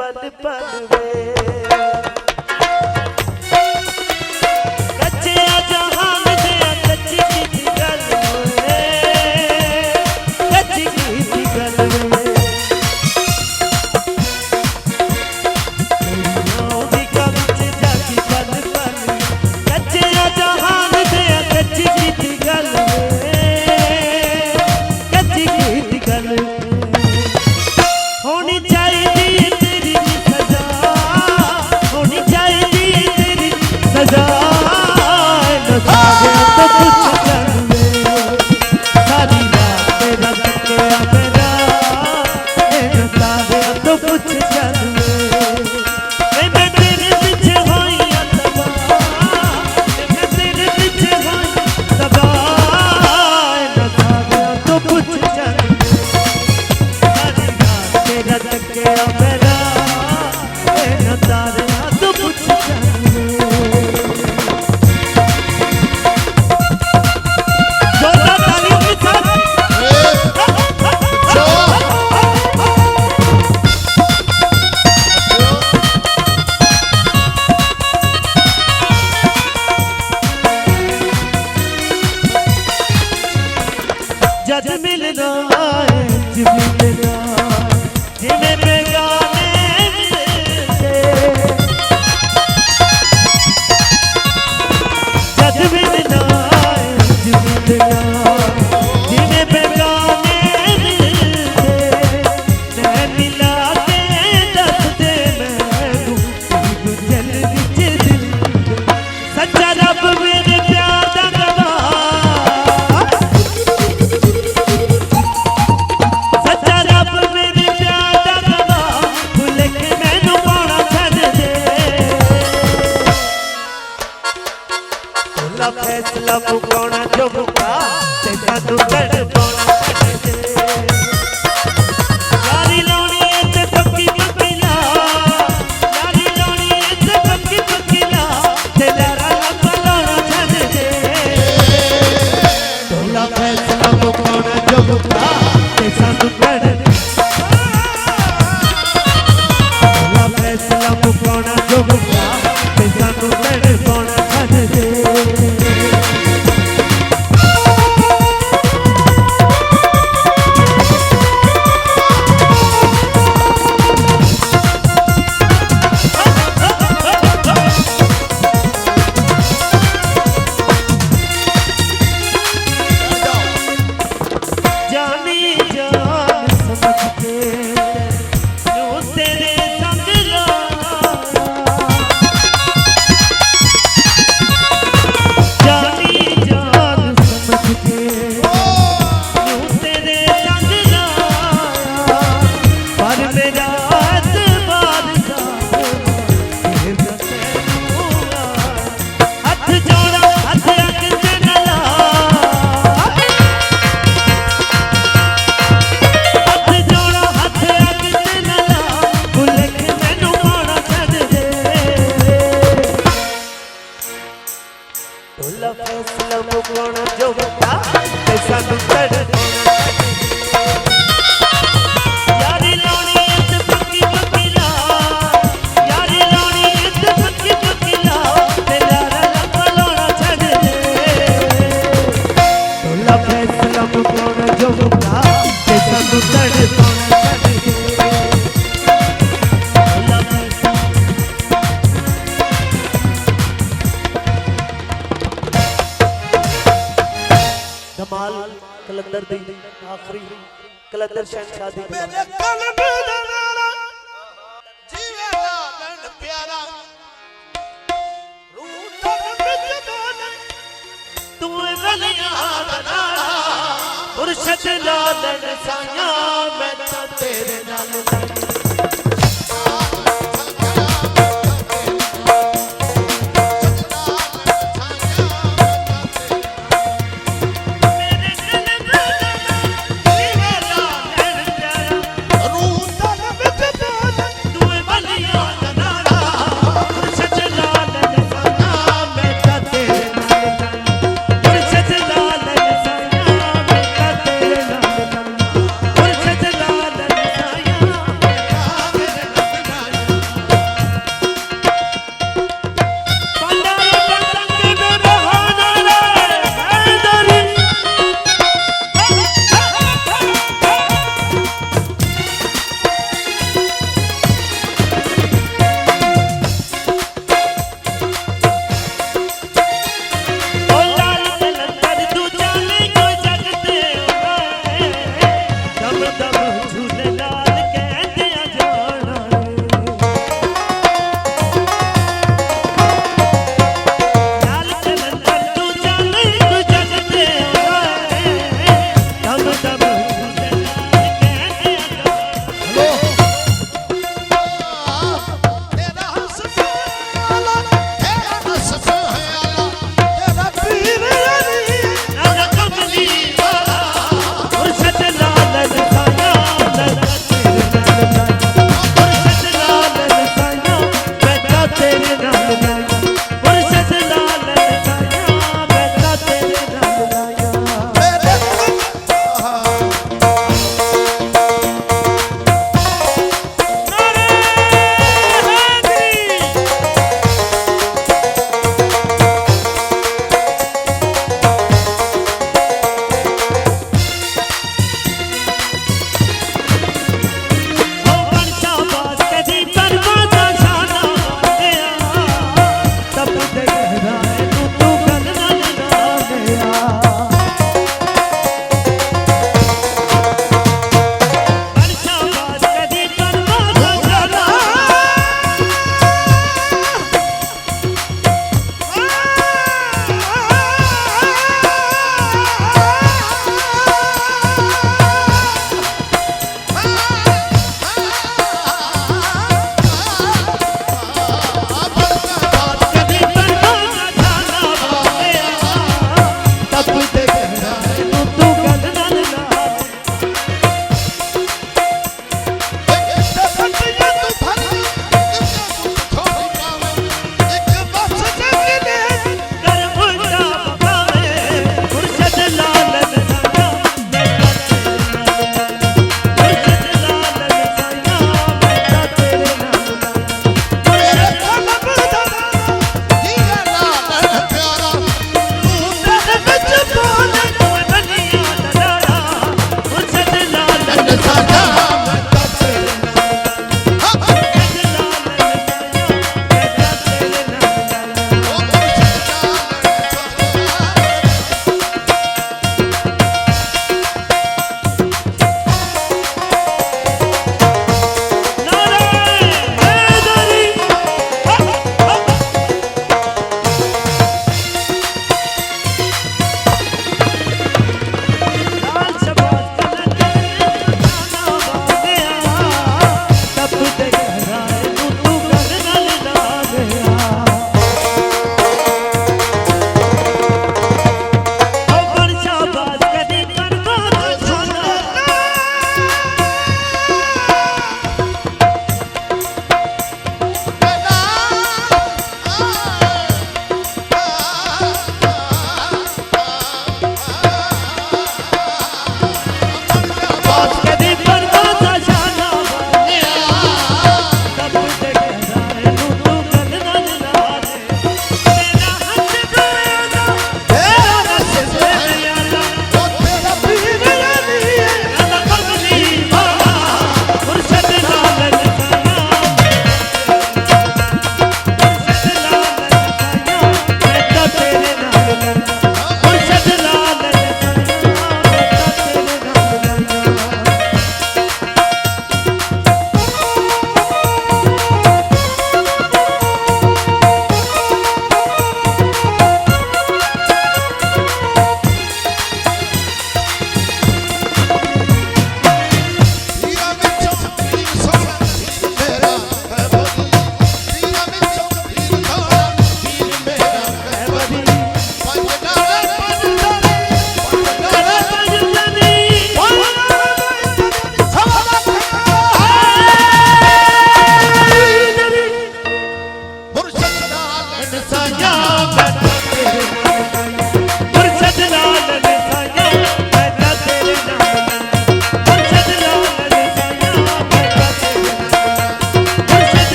पल पल वे कच्चे जहान दे कच्ची की गल वे कच्ची की गल वे दी कविच जाकी पल पल कच्चे जहान दे कच्ची की गल वे कच्ची की गल होनी चाहिए तेरी सजा होनी चाहिए तेरी सजा न साजे तो कुछ कर ले सारी रात तेरा तकिया मेरा न साजे तो कुछ कर ले मैं तेरे पीछे होई तबा मैं तेरे पीछे होई तबा न साजे तो कुछ कर ले तेरा तकिया मेरा न तारे तो कुछ चाहिए जोरदार ताली के साथ जज मिलना जज मिलना जिमें बेगाने मिलते जज मिलना जज मिलना जिमें बेगाने मिलते मैं मिला के दस दे मैं गुजल विच दिल सच्चा रब मेरे प्यार दा गवाह सच्चा रब मेरे प्यार दा गवाह भुल के मैनू पाना छड्ड दे तोला फैसला मुकाना जो मुका ते सानू कड़ पाना छड्ड दे यारी लाउणी ते पक्की पक्की ला यारी लाउणी ते पक्की पक्की ला ते लहरा लंबा लाउणा छड्ड दे तोला फैसला मुकाना जो मुका ते सानू कड़ तोला फैसला मुकाना जो मुका ते सानू कड़ पाना छड्ड दे जानी जान समझ के नो तेरे संग लाया जानी जान समझ के नो तेरे संग लाया पर मेरा एतबार सा फिर तैनू हाथ जोड़ा हाथ अग ते न ला हाथ जोड़ा हाथ अग ते न ला भुल के मैनू पाना छड्ड दे तोला फैसला मुकाना जो मुका ते सानू कड़ यारी लाउणी ते पक्की पक्की ला यारी लाउणी ते पक्की पक्की ला ते लहरा लंबा लाउणा छड्ड दे तोला फैसला मुकाना जो मुका ते सानू कड़ पाना छड्ड दे तोला फैसला धमाल कलंदर दी आखिरी कलंदर शहनशाह दी मेरे कल्ब दा नारा जीवेगा मैन प्यारा रूह तन विच बादल तू गलियां दा नारा मुर्शद लालन साया मैं तां तेरे नाल रूह तन विच बादल तू गलियां दा नारा मुर्शद लालन साया मैं तां तेरे नाल मुर्शद लालन साया मैं तां तेरे नाल मुर्शद लालन साया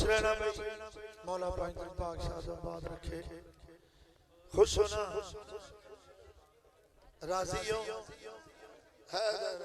रहना भाई मौला पाक पातशाह दा बात रखे खुश होना राजी हो हैदर